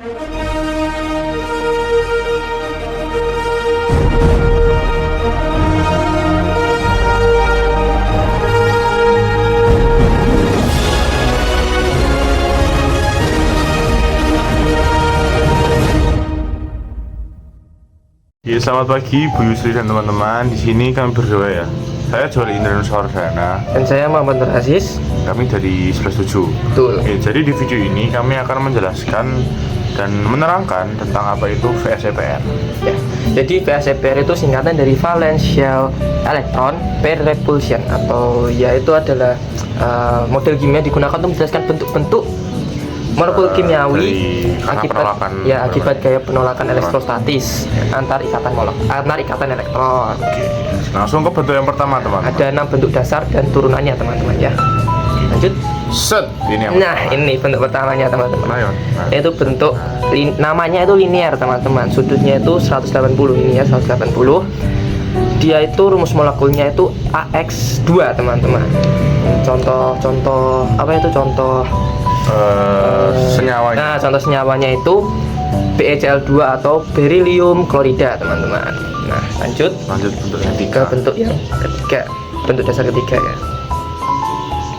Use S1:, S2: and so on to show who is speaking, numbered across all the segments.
S1: Ya, selamat pagi Bu Yusri dan teman-teman. Di sini kami berdua ya. Saya Joli Indranusa Wardana.
S2: Dan saya Muhammad Nur Aziz.
S1: Kami dari 117.
S2: Betul.
S1: Oke, jadi di video ini kami akan menjelaskan dan menerangkan tentang apa itu VSEPR.
S2: Ya, jadi VSEPR itu singkatan dari Valential Electron Pair Repulsion, atau yaitu adalah model kimia digunakan untuk menjelaskan bentuk-bentuk molekul kimiawi akibat gaya penolakan elektrostatis antar ikatan elektron.
S1: Oke, langsung ke bentuk yang pertama, teman-teman.
S2: Ada 6 bentuk dasar dan turunannya, teman-teman ya. Lanjut.
S1: Set. Ini yang
S2: Nah, ini bentuk pertamanya, teman-teman.
S1: Nah.
S2: Yaitu bentuk namanya itu linear, teman-teman. Sudutnya itu 180, ini ya 180. Dia itu rumus molekulnya itu AX2, teman-teman. Contoh apa itu contoh
S1: senyawanya.
S2: Nah, contoh senyawanya itu BeCl2 atau beryllium klorida, teman-teman. Nah, lanjut
S1: bentuk yang
S2: ke
S1: ketiga.
S2: bentuk yang ketiga, bentuk dasar ketiga ya.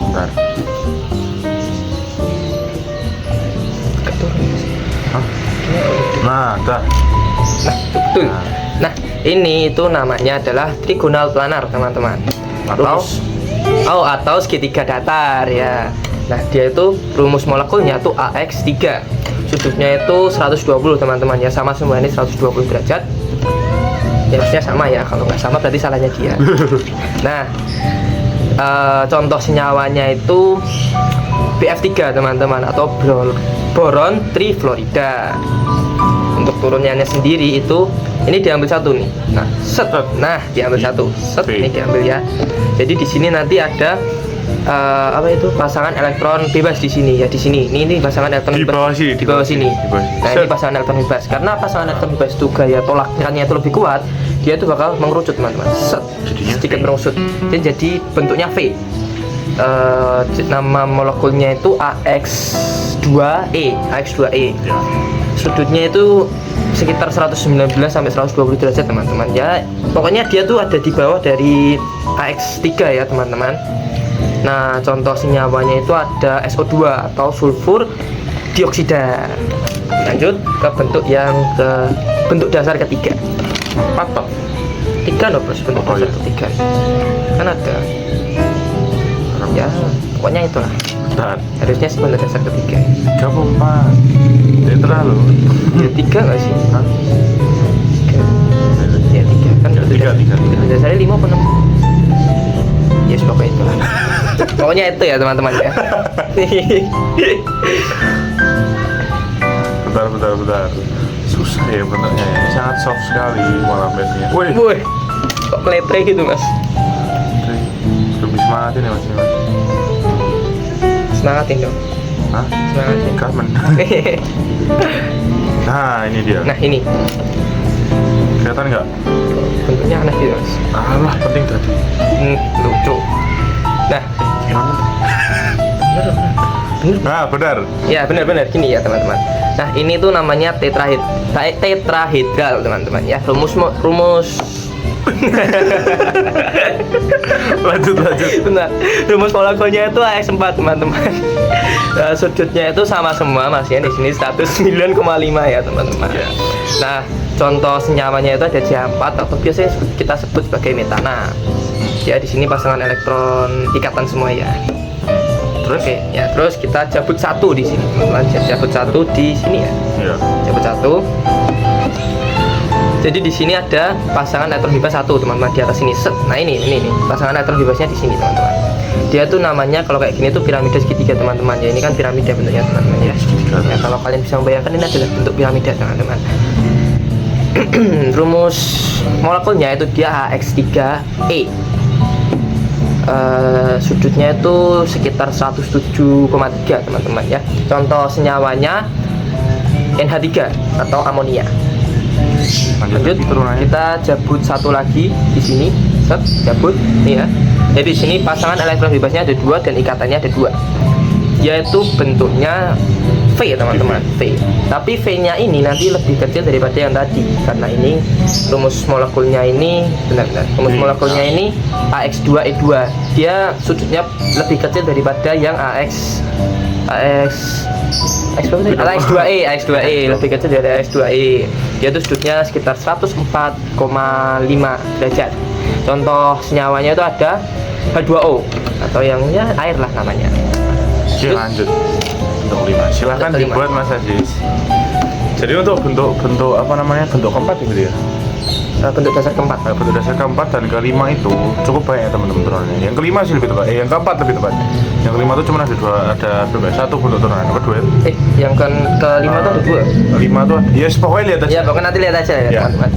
S1: Bentar. Nah, dah.
S2: Nah, betul. Nah, ini itu namanya adalah trigonal planar, teman-teman. Atau segitiga datar ya. Nah, dia itu rumus molekulnya itu AX3. Sudutnya itu 120, teman-teman ya. Sama semua, ini 120 derajat. Ya, harusnya sama ya. Kalau nggak sama berarti salahnya dia. Nah, contoh senyawanya itu BF3, teman-teman, atau boron trifluorida. Untuk turunannya sendiri itu ini diambil satu nih. Nah, set. Nah, diambil satu. Set, ini diambil ya. Jadi di sini nanti ada apa itu pasangan elektron bebas di sini ya, di sini. Ini pasangan elektron bebas di bawah sini. Nah, ini pasangan elektron bebas. Karena pasangan elektron bebas itu gaya tolaknya itu lebih kuat, dia itu bakal mengerucut, teman-teman. Set. Sedikit merusut. Jadi bentuknya V. Nama molekulnya itu AX2E.
S1: Ya.
S2: Sudutnya itu sekitar 119 sampai 120 derajat, teman-teman ya. Pokoknya dia tuh ada di bawah dari AX3 ya, teman-teman. Nah, contoh senyawanya itu ada SO2 atau sulfur dioksida. Lanjut ke bentuk dasar ketiga. 4 toh? 3 loh, Bos, bentuk dasar ketiga. Kan ada. Ya, pokoknya itulah.
S1: Bentar.
S2: Harusnya bentuk dasar ketiga.
S1: 34. Itu terlalu.
S2: Ya 3 nggak sih?
S1: Hah?
S2: 3. Ya 3 kan
S1: Ya,
S2: bentuk
S1: 3.
S2: bentuk dasarnya 5 apa 6? Ya pokoknya itulah. Pokoknya itu ya, teman-teman ya.
S1: Bentar. Susah ya bentuknya. Ini sangat soft sekali molamednya.
S2: Woi, kok kletre gitu, Mas?
S1: Lebih semangatin ya, Mas.
S2: Semangatin dong.
S1: Hah?
S2: Semangatin.
S1: Kamen. Nah, ini dia.
S2: Nah, ini
S1: Kelihatan nggak?
S2: bentuknya aneh gitu, Mas.
S1: Alah, penting tadi.
S2: Lucu. Nah,
S1: Gimana? Nah, benar.
S2: ya benar-benar gini ya, teman-teman. Nah, ini tuh namanya tetrahedral, teman-teman ya. Rumus
S1: lanjut.
S2: Benar. Rumus molekulnya itu AX4, teman-teman. Sudutnya itu sama semua, masih di sini 109,5 ya, teman-teman. Nah, contoh senyawanya itu ada J4 atau biasanya kita sebut sebagai metana. Ya, di sini pasangan elektron ikatan semua ya.
S1: Terus?
S2: Oke, ya terus kita cabut satu di sini, teman-teman. Cabut satu di sini ya.
S1: Iya.
S2: Cabut satu. Jadi di sini ada pasangan elektron bebas satu, teman-teman, di atas sini. Set. Nah, ini pasangan elektron bebasnya di sini, teman-teman. Dia tuh namanya kalau kayak gini tuh piramida segitiga, teman-teman. Ya, ini kan piramida bentuknya, teman-teman ya. Ya, kalau kalian bisa membayangkan ini adalah bentuk piramida, teman-teman. Rumus molekulnya itu dia AX3E. Sudutnya itu sekitar 107,3, teman-teman ya. Contoh senyawanya NH3 atau amonia. Lanjut, kita cabut satu lagi di sini. Set, cabut nih ya. Jadi di sini pasangan elektron bebasnya ada 2 dan ikatannya ada 2. Yaitu bentuknya V ya teman-teman, V. Tapi V-nya ini nanti lebih kecil daripada yang tadi karena ini rumus molekulnya ini benar-benar. Rumus molekulnya ini AX2E2. Dia sudutnya lebih kecil daripada yang AX2E lebih kecil dari AX2E. Dia tuh sudutnya sekitar 104,5 derajat. Contoh senyawanya itu ada H2O atau yang ya air lah namanya.
S1: Oke, lanjut bentuk 5. Silahkan
S2: Bentuk
S1: dibuat Mas Aziz. Jadi untuk bentuk apa namanya, bentuk keempat gitu ya.
S2: Bentuk dasar keempat.
S1: Nah, bentuk dasar keempat dan kelima itu cukup banyak ya teman-teman turunannya. Yang kelima sih lebih tepat, yang keempat lebih tepat. Yang kelima itu cuma ada berapa? Satu bentuk turunan, yang kedua.
S2: Yang kelima tuh ada 2.
S1: Kelima tuh, ya pokoknya lihat aja.
S2: Ya pokoknya nanti lihat aja ya,
S1: Ya.
S2: teman-teman.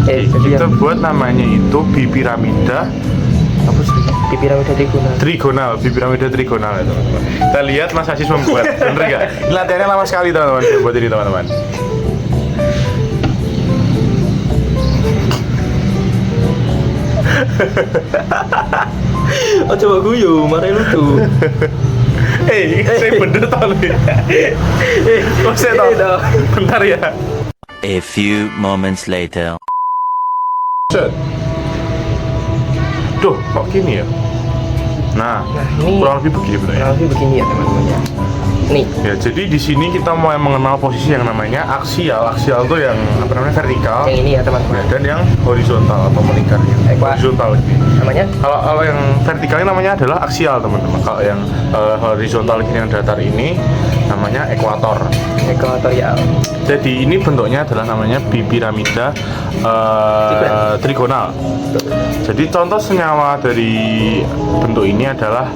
S2: Jadi
S1: Kita
S2: yang
S1: buat namanya itu bipiramida apa sih?
S2: piramida
S1: Trigonal, bipiramida trigonal ya teman-teman. Kita lihat Mas Aziz membuat, bener nggak? Ini latihannya lama sekali teman-teman, buat ini teman-teman.
S2: Oh coba guyu, marahin lucu.
S1: Saya bener tau nih. Saya tau. Bentar ya.
S3: A few moments later.
S1: Set. Duh, kok gini ya? Nah,
S2: ini
S1: kurang lebih begini bener ya.
S2: kurang lebih begini ya teman-teman ya. Nih,
S1: Ya, jadi di sini kita mau mengenal posisi yang namanya aksial. Aksial itu yang apa namanya, vertikal.
S2: yang ini ya teman-teman.
S1: Dan yang horizontal atau melingkar ya. Horizontal ini.
S2: Namanya
S1: Kalau yang vertikalnya namanya adalah aksial teman-teman. Kalau yang horizontal ini yang datar ini namanya ekuator.
S2: ekuatorial.
S1: Jadi ini bentuknya adalah namanya bipiramida trigonal. Jadi contoh senyawa dari bentuk ini adalah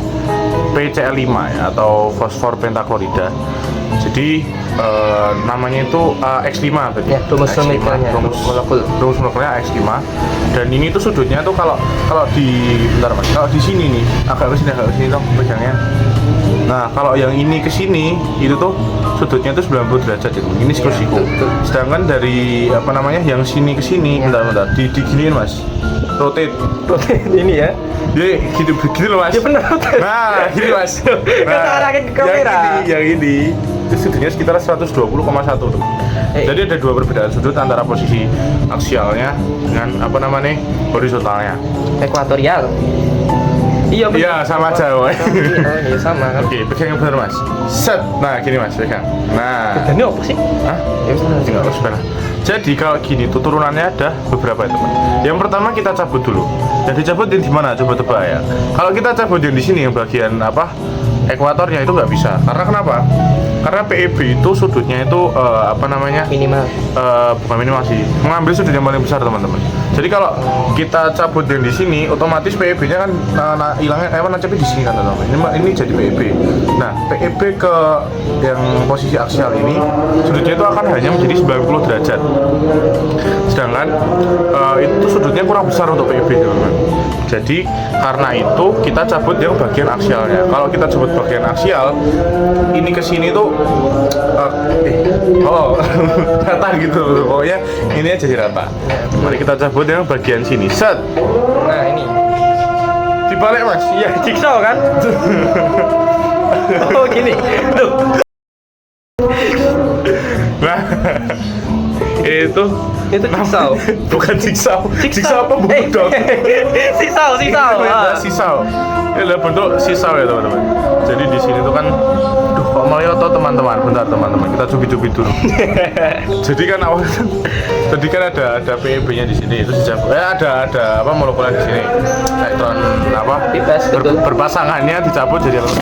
S1: PCl5 ya, atau fosfor pentaklorida. Jadi namanya itu X5 tadi.
S2: Ya, rumus
S1: X5,
S2: molekulnya,
S1: rumus
S2: molekul.
S1: molekulnya X5. Dan ini tuh sudutnya tuh kalau di bentar Mas, kalau di sini nih agak ke sini dong pegangnya. Nah, kalau yang ini ke sini itu tuh sudutnya itu 90 derajat itu. Ini siku-siku.
S2: betul.
S1: Sedangkan dari apa namanya yang sini ke sini, bentar diginiin Mas. Rotate.
S2: Ini ya.
S1: Dia gitu loh Mas.
S2: Ya benar.
S1: Nah, gini Mas.
S2: Kita arahkan ke kamera.
S1: Yang ini itu sudutnya sekitar 120,1 tuh. Jadi ada dua perbedaan sudut antara posisi aksialnya dengan apa namanya horizontalnya.
S2: Ekuatorial. Iya benar.
S1: Iya, sama aja, woy.
S2: Iya sama kan.
S1: Oke, pegang yang benar Mas. Set. Nah, gini Mas, pegang. Nah.
S2: Ini apa sih?
S1: Hah?
S2: Ya benar.
S1: Tinggal sebentar. Jadi kalau gini tuh turunannya ada beberapa ya teman. Yang pertama kita cabut dulu. Jadi cabut di mana? Coba tebak ya. Kalau kita cabut yang di sini yang bagian apa? Ekuatornya itu nggak bisa. Karena kenapa? Karena PEB itu sudutnya itu apa namanya?
S2: Minimal.
S1: Bukan minimal sih. Mengambil sudut yang paling besar teman-teman. Jadi kalau kita cabut yang di sini, otomatis PEB-nya kan hilangnya nancapnya di sini kan teman-teman. Ini jadi PEB. Nah, PEB ke yang posisi aksial ini sudutnya itu akan hanya menjadi 90 derajat. Sedangkan itu sudutnya kurang besar untuk PEB teman-teman. Jadi karena itu kita cabut yang bagian aksialnya. Kalau kita cabut bagian aksial, ini ke sini tuh rata gitu. Pokoknya ini aja jadi rata. Mari kita cabut yang bagian sini. Set.
S2: Nah ini.
S1: Dibalik Mas.
S2: Iya, jigsaw kan? Oh gini. Tuh.
S1: Nah, itu
S2: jigsaw.
S1: bukan jigsaw. Jigsaw apa buku dong?
S2: Sisau.
S1: Ini sisau. Ini adalah bentuk sisau ya teman-teman. Jadi di sini tuh kan, kok melioto teman-teman. Bentar teman-teman, kita cubit-cubit dulu. Jadi kan awal, tadi kan ada PEB-nya di sini. Terus ada apa molekulnya di sini. Elektron apa?
S2: Bebas, betul.
S1: Berpasangannya dicabut jadi apa?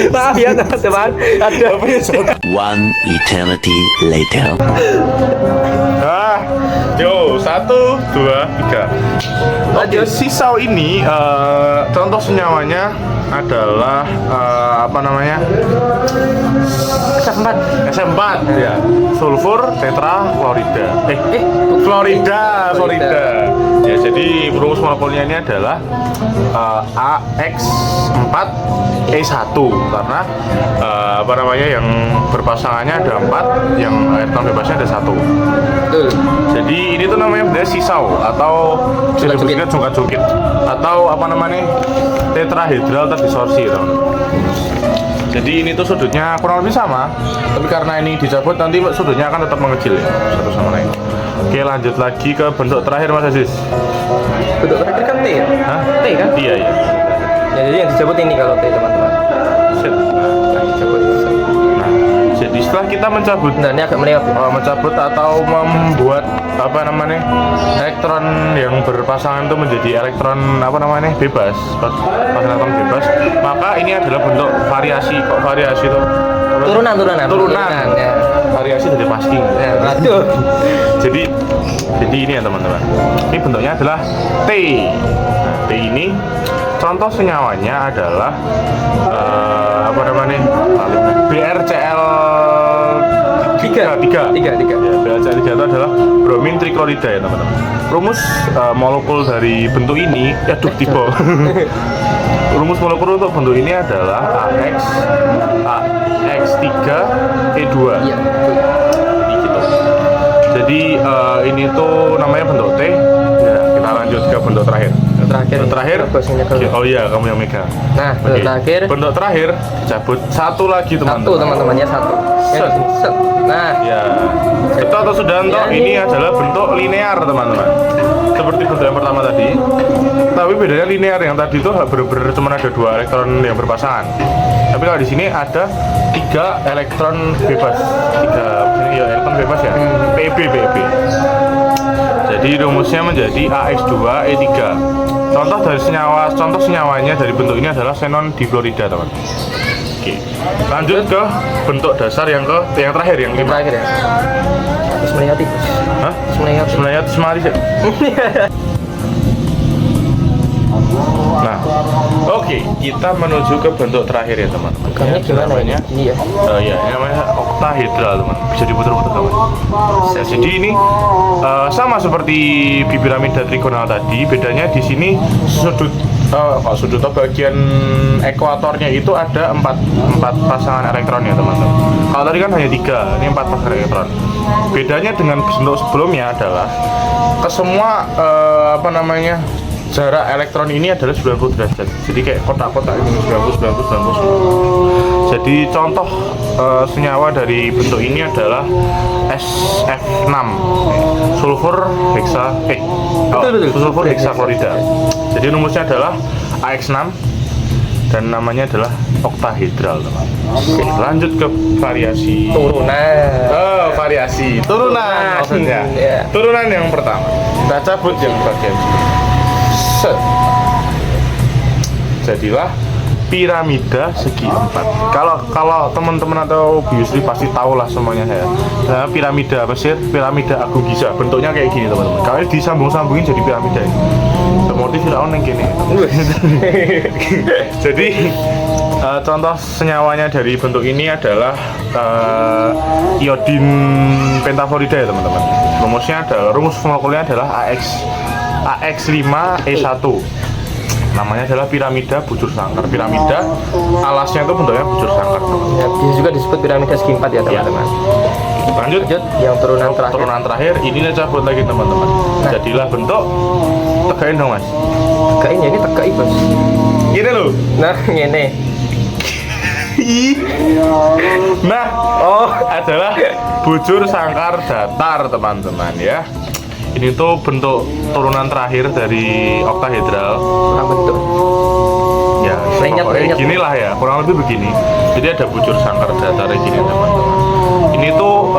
S2: Maaf ya teman-teman. Ada
S3: One eternity later.
S1: Yo, 1, 2, 3. Oke, sisau ini contoh senyawanya adalah apa namanya? SF4 ya. Sulfur tetraklorida. Florida. Ya, jadi rumus molekulnya ini adalah AX4E1 karena apa namanya yang berpasangannya ada 4, yang elektron bebasnya ada 1.
S2: Betul.
S1: Jadi ini tuh namanya bentuknya sisau atau bisa disebutkan jungkat-jungkit atau apa namanya tetrahedral terdistorsi gitu. Jadi ini tuh sudutnya kurang lebih sama, tapi karena ini dicabut nanti sudutnya akan tetap mengecil ya satu sama lain. Oke, lanjut lagi ke bentuk terakhir Mas Aziz.
S2: Bentuk terakhir kan T ya?
S1: Hah?
S2: T kan?
S1: Iya iya.
S2: Ya, jadi yang dicabut ini kalau T teman-teman.
S1: Set.
S2: Nah, dicabut.
S1: Nah, jadi setelah kita mencabut
S2: Nah, ini agak melihat.
S1: mencabut atau membuat apa namanya elektron yang berpasangan itu menjadi elektron apa namanya bebas, pasangan elektron bebas, maka ini adalah bentuk variasi. Kok variasi itu?
S2: Turunan. Ya.
S1: Variasi dari pasti.
S2: Ya, aduh.
S1: Jadi ini ya teman-teman. Ini bentuknya adalah T. Nah, T ini contoh senyawanya adalah apa namanya? BrCl 3.
S2: Tiga.
S1: Ya, BrCl 3 itu adalah bromin triklorida ya teman-teman. Rumus molekul dari bentuk ini, tipe. Rumus molekul untuk bentuk ini adalah AX3E2.
S2: Iya.
S1: Jadi gitu. Jadi ini tuh namanya bentuk T. Ya, kita lanjut ke bentuk terakhir. Bentuk terakhir. Oh iya, kamu yang megang.
S2: Nah, bentuk
S1: Oke.
S2: terakhir.
S1: Bentuk terakhir cabut satu lagi teman-teman.
S2: Satu teman-teman ya, satu.
S1: Set.
S2: Set. Nah,
S1: Ya, Beto atau Sudanto
S2: Ya,
S1: ini adalah bentuk linear teman-teman. Seperti bentuk yang pertama tadi. Tapi bedanya linear, yang tadi itu bener-bener cuma ada 2 elektron yang berpasangan. Tapi kalau di sini ada 3 elektron bebas. 3 ya elektron bebas ya. PEB. Jadi rumusnya menjadi AX2E3. Contoh senyawanya dari bentuk ini adalah xenon difluorida teman. Oke. Lanjut ke bentuk dasar yang terakhir yang
S2: yang terakhir ya. Terus melihat itu.
S1: Hah?
S2: Terus melihat.
S1: Sebenarnya semari sih. Nah, oke, kita menuju ke bentuk terakhir ya teman-teman.
S2: Bukannya gimana
S1: namanya?
S2: ini? Iya.
S1: Iya, ini namanya oktahedral teman. Bisa diputar-putar teman. Ya, jadi ini sama seperti piramida trigonal tadi, bedanya di sini sudut bagian ekuatornya itu ada 4 pasangan elektron ya teman-teman. Kalau tadi kan hanya 3, ini 4 pasangan elektron. Bedanya dengan bentuk sebelumnya adalah kesemua jarak elektron ini adalah 90 derajat. Jadi kayak kotak-kotak ini 90. Jadi contoh senyawa dari bentuk ini adalah SF6 sulfur sulfur heksaklorida. Jadi rumusnya adalah AX6 dan namanya adalah oktahedral teman. Oke, lanjut ke variasi variasi turunan maksudnya.
S2: Ya.
S1: Turunan yang pertama kita cabut yang bagian set. Jadilah piramida segi 4. Kalau teman-teman atau biusri pasti tahu lah semuanya saya. Nah, piramida Mesir, piramida Agung Giza, bentuknya kayak gini teman-teman. Kalau disambung-sambungin jadi piramida ini. Seperti Firaun yang gini. Jadi contoh senyawanya dari bentuk ini adalah iodin pentafluorida ya teman-teman. Rumus molekulnya adalah AX5E1. Namanya adalah piramida bujur sangkar. Piramida alasnya itu bentuknya bujur sangkar.
S2: Ya, bisa juga disebut piramida segi 4 ya teman-teman.
S1: Lanjut
S2: yang turunan terakhir.
S1: Turunan terakhir ini cabut lagi teman-teman.
S2: Nah.
S1: Jadilah bentuk tegain dong mas.
S2: Tegain ya, ini tegain bos.
S1: Gini loh.
S2: Nah, ini.
S1: Nah, adalah bujur sangkar datar teman-teman ya. Ini tuh bentuk turunan terakhir dari oktahedral.
S2: Kurang bentuk.
S1: Ya,
S2: Lenyap.
S1: gini lah ya, kurang lebih begini. Jadi ada bujur sangkar datar gini teman-teman. Ini tuh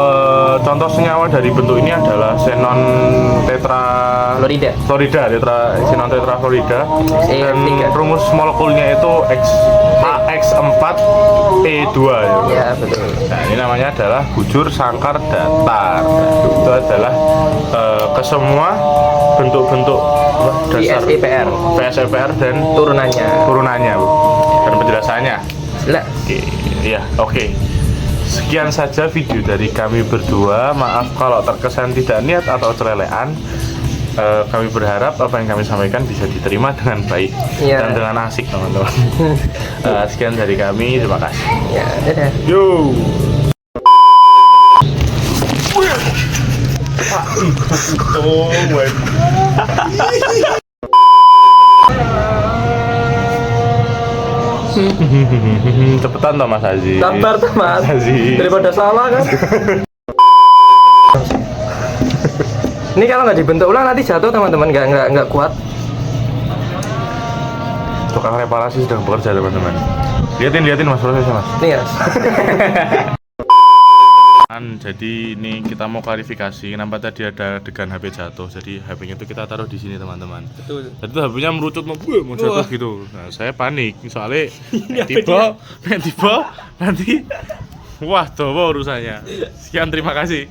S1: contoh senyawa dari bentuk ini adalah xenon xenon tetrafluorida dan rumus molekulnya itu AX4E2 ya.
S2: Ya, betul.
S1: Nah, ini namanya adalah bujur sangkar datar. Itu adalah kesemua bentuk-bentuk dasar VSEPR dan turunannya dan penjelasannya. Oke. Sekian saja video dari kami berdua. Maaf kalau terkesan tidak niat atau celelean. Kami berharap apa yang kami sampaikan bisa diterima dengan baik dan dengan asik teman-teman. Sekian dari kami, terima kasih.
S2: Ya, dadah.
S1: Yo. Oh, wait. Cepetan toh Mas Aziz.
S2: Sabar tuh mas,
S1: Aziz.
S2: daripada salah kan. Ini kalau nggak dibentuk ulang nanti jatuh teman-teman, nggak kuat.
S1: Tukang reparasi sedang bekerja teman-teman. Liatin Mas prosesnya Mas.
S2: Nih ya.
S1: Jadi ini kita mau klarifikasi kenapa tadi ada adegan HP jatuh. Jadi HP-nya itu kita taruh di sini teman-teman.
S2: Betul.
S1: Tadi tuh HP-nya merucut mau jatuh gitu. Nah, saya panik soalnya tiba nanti wah coba urusannya. Sekian terima kasih.